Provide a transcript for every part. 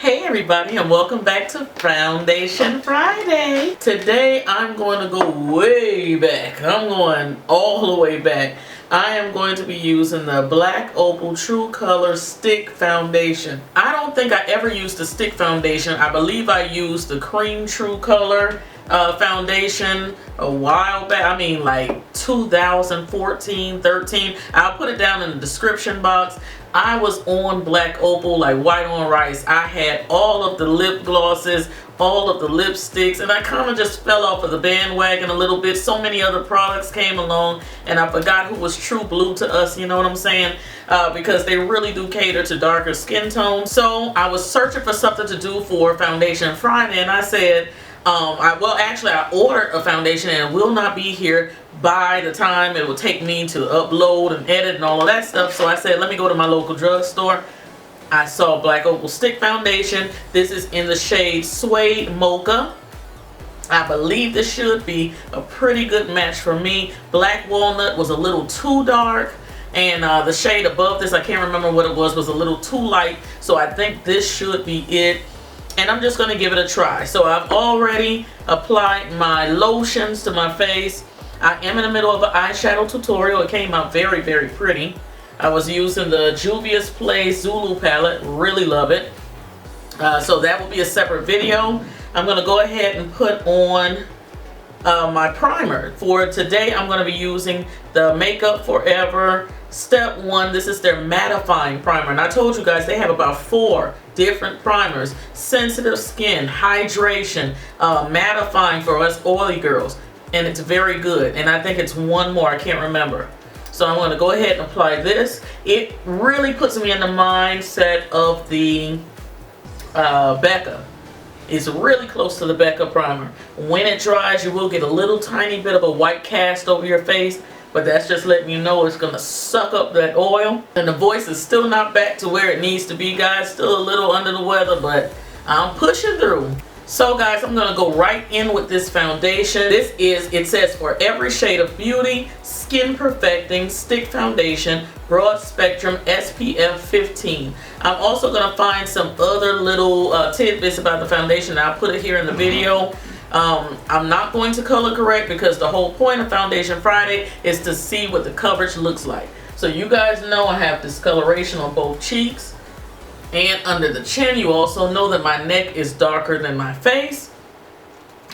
Hey everybody, and welcome back to Foundation Friday. Today I'm going to go way back. I'm going all the way back. I am going to be using the Black Opal True Color Stick Foundation. I don't think I ever used the stick foundation. I believe I used the Cream True Color foundation a while back. I mean like 2014, 13. I'll put it down in the description box. I was on Black Opal like white on rice. I had all of the lip glosses, all of the lipsticks, and I kind of just fell off of the bandwagon a little bit. So many other products came along and I forgot who was true blue to us, you know what I'm saying? Because they really do cater to darker skin tones. So I was searching for something to do for Foundation Friday, and I said, I ordered a foundation and it will not be here by the time it will take me to upload and edit and all of that stuff. So I said, let me go to my local drugstore. I saw Black Opal Stick Foundation. This is in the shade Suede Mocha. I believe this should be a pretty good match for me. Black Walnut was a little too dark, and the shade above this, I can't remember what it was a little too light. So I think this should be it. And I'm just going to give it a try. So I've already applied my lotions to my face. I am in the middle of an eyeshadow tutorial. It came out very, very pretty. I was using the Juvia's Place Zulu palette. Really love it. So that will be a separate video. I'm going to go ahead and put on my primer. For today, I'm going to be using the Makeup Forever Step 1. This is their mattifying primer. And I told you guys they have about 4 different primers. Sensitive skin, hydration, mattifying for us oily girls. And it's very good. And I think it's one more. I can't remember. So I'm going to go ahead and apply this. It really puts me in the mindset of the Becca. It's really close to the Becca primer. When it dries, you will get a little tiny bit of a white cast over your face. But that's just letting you know it's going to suck up that oil. And the voice is still not back to where it needs to be, guys. Still a little under the weather, but I'm pushing through. So guys, I'm going to go right in with this foundation. This is, it says, for every shade of beauty, skin perfecting stick foundation, broad spectrum, SPF 15. I'm also going to find some other little tidbits about the foundation. I'll put it here in the video. I'm not going to color correct because the whole point of Foundation Friday is to see what the coverage looks like. So you guys know I have discoloration on both cheeks and under the chin. You also know that my neck is darker than my face.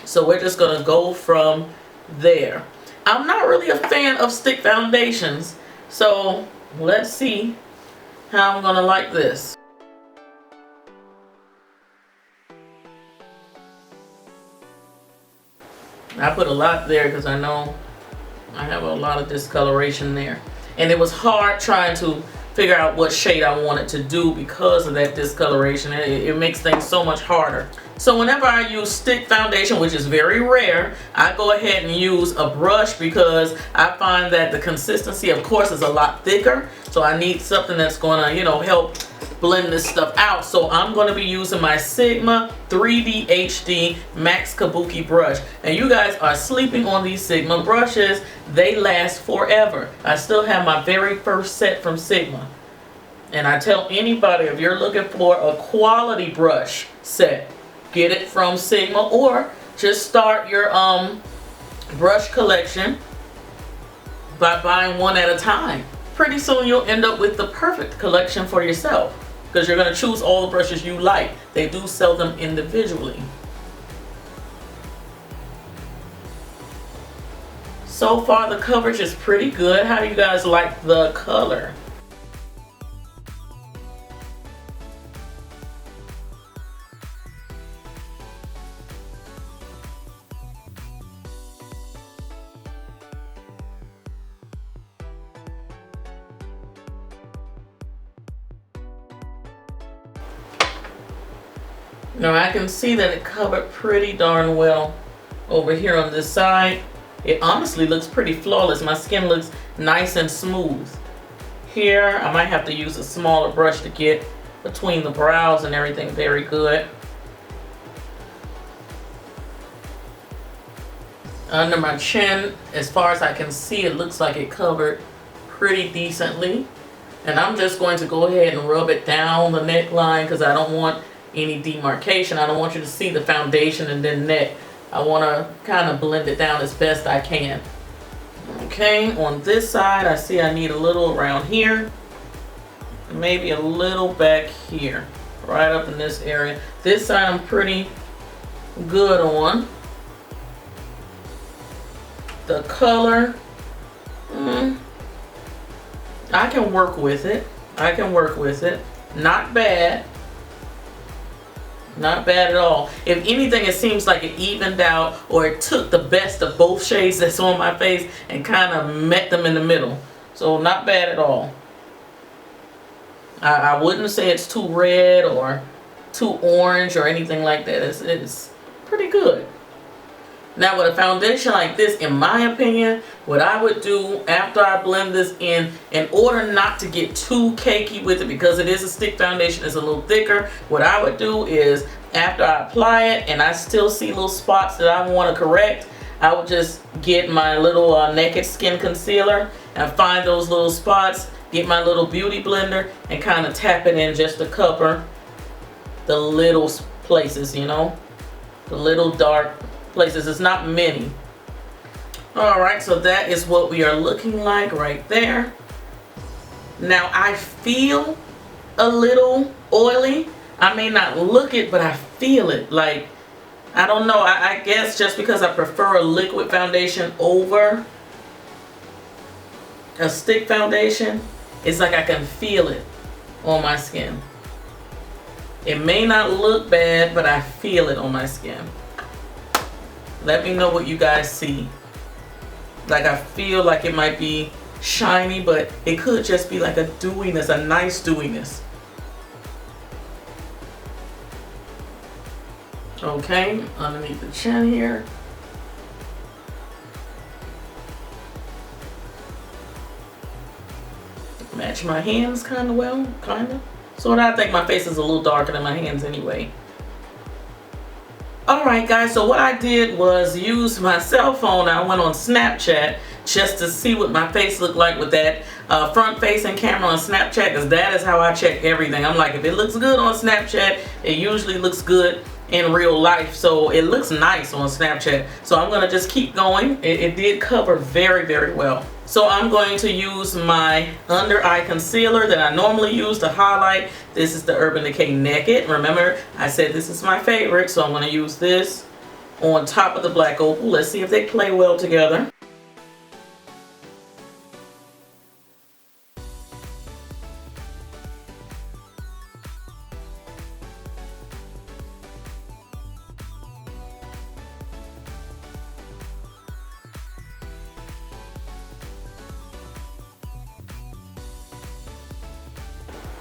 So we're just going to go from there. I'm not really a fan of stick foundations. So let's see how I'm going to like this. I put a lot there because I know I have a lot of discoloration there. And it was hard trying to figure out what shade I wanted to do because of that discoloration. It makes things so much harder. So whenever I use stick foundation, which is very rare, I go ahead and use a brush because I find that the consistency, of course, is a lot thicker. So I need something that's going to, you know, help blend this stuff out. So I'm going to be using my Sigma 3D HD Max Kabuki brush. And you guys are sleeping on these Sigma brushes. They last forever. I still have my very first set from Sigma. And I tell anybody, if you're looking for a quality brush set, get it from Sigma, or just start your brush collection by buying one at a time. Pretty soon you'll end up with the perfect collection for yourself, because you're going to choose all the brushes you like. They do sell them individually. So far the coverage is pretty good. How do you guys like the color? Now I can see that it covered pretty darn well over here on this side. It honestly looks pretty flawless. My skin looks nice and smooth. Here, I might have to use a smaller brush to get between the brows and everything very good. Under my chin, as far as I can see, it looks like it covered pretty decently. And I'm just going to go ahead and rub it down the neckline because I don't want any demarcation. I don't want you to see the foundation and then neck. I want to kind of blend it down as best I can. Okay, on this side, I see I need a little around here. Maybe a little back here. Right up in this area. This side I'm pretty good on. The color, I can work with it. I can work with it. Not bad. Not bad at all. If anything, it seems like it evened out, or it took the best of both shades that's on my face and kind of met them in the middle. So not bad at all. I wouldn't say it's too red or too orange or anything like that. It's pretty good. Now with a foundation like this, in my opinion, what I would do after I blend this in order not to get too cakey with it, because it is a stick foundation, it's a little thicker, what I would do is after I apply it and I still see little spots that I want to correct, I would just get my little Naked Skin concealer and find those little spots, get my little beauty blender and kind of tap it in just to cover the little places, you know, the little dark places. It's not many. Alright, so that is what we are looking like right there. Now I feel a little oily. I may not look it, but I feel it. Like, I don't know, I guess just because I prefer a liquid foundation over a stick foundation, it's like I can feel it on my skin. It may not look bad, but I feel it on my skin. Let me know what you guys see. Like, I feel like it might be shiny, but it could just be like a dewiness, a nice dewiness. Okay, underneath the chin here. Match my hands kind of well, kind of. So I think my face is a little darker than my hands anyway. Alright guys, so what I did was use my cell phone. I went on Snapchat just to see what my face looked like with that front facing camera on Snapchat, because that is how I check everything. I'm like, if it looks good on Snapchat, it usually looks good in real life. So it looks nice on Snapchat. So I'm going to just keep going. It did cover very, very well. So I'm going to use my under eye concealer that I normally use to highlight. This is the Urban Decay Naked. Remember, I said this is my favorite, so I'm going to use this on top of the Black Opal. Let's see if they play well together.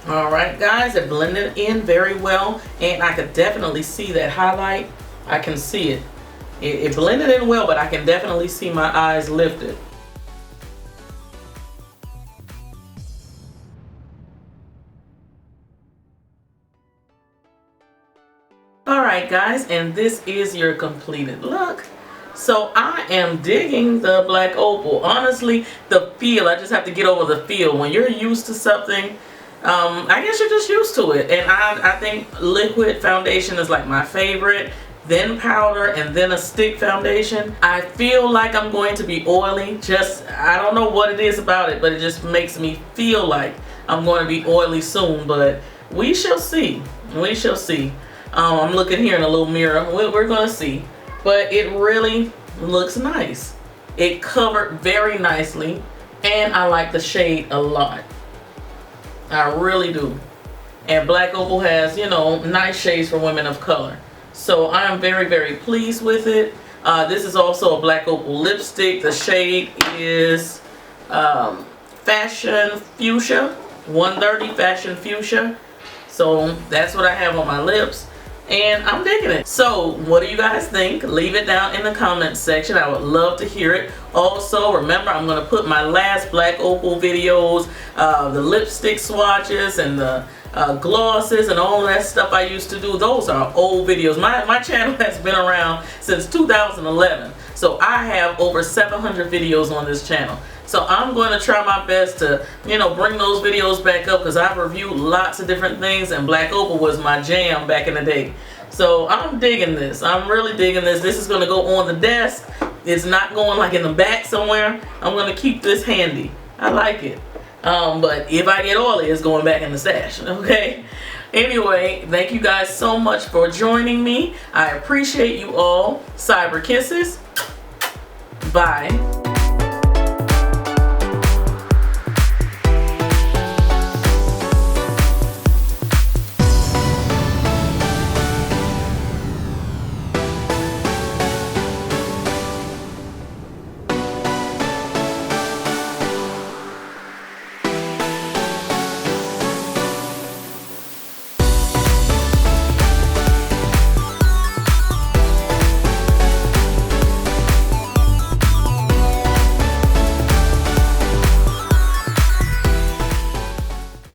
Alright guys, it blended in very well, and I could definitely see that highlight. I can see it. It blended in well, but I can definitely see my eyes lifted. Alright guys, and this is your completed look. So I am digging the Black Opal. Honestly, the feel, I just have to get over the feel. When you're used to something, I guess you're just used to it. And I think liquid foundation is like my favorite, then powder, and then a stick foundation. I feel like I'm going to be oily. I don't know what it is about it, but it just makes me feel like I'm going to be oily soon. But we shall see. We shall see. I'm looking here in a little mirror. We're going to see. But it really looks nice. It covered very nicely, and I like the shade a lot. I really do. And Black Opal has, you know, nice shades for women of color. So I am very, very pleased with it. This is also a Black Opal lipstick. The shade is Fashion Fuchsia, 130 Fashion Fuchsia. So that's what I have on my lips. And I'm digging it. So what do you guys think? Leave it down in the comments section. I would love to hear it. Also, remember, I'm going to put my last Black Opal videos, the lipstick swatches and the glosses and all that stuff I used to do. Those are old videos. My channel has been around since 2011. So I have over 700 videos on this channel. So I'm going to try my best to, you know, bring those videos back up, because I've reviewed lots of different things, and Black Opal was my jam back in the day. So I'm digging this. I'm really digging this. This is going to go on the desk. It's not going like in the back somewhere. I'm going to keep this handy. I like it. But if I get oily, it's going back in the stash. Okay? Anyway, thank you guys so much for joining me. I appreciate you all. Cyber kisses. Bye.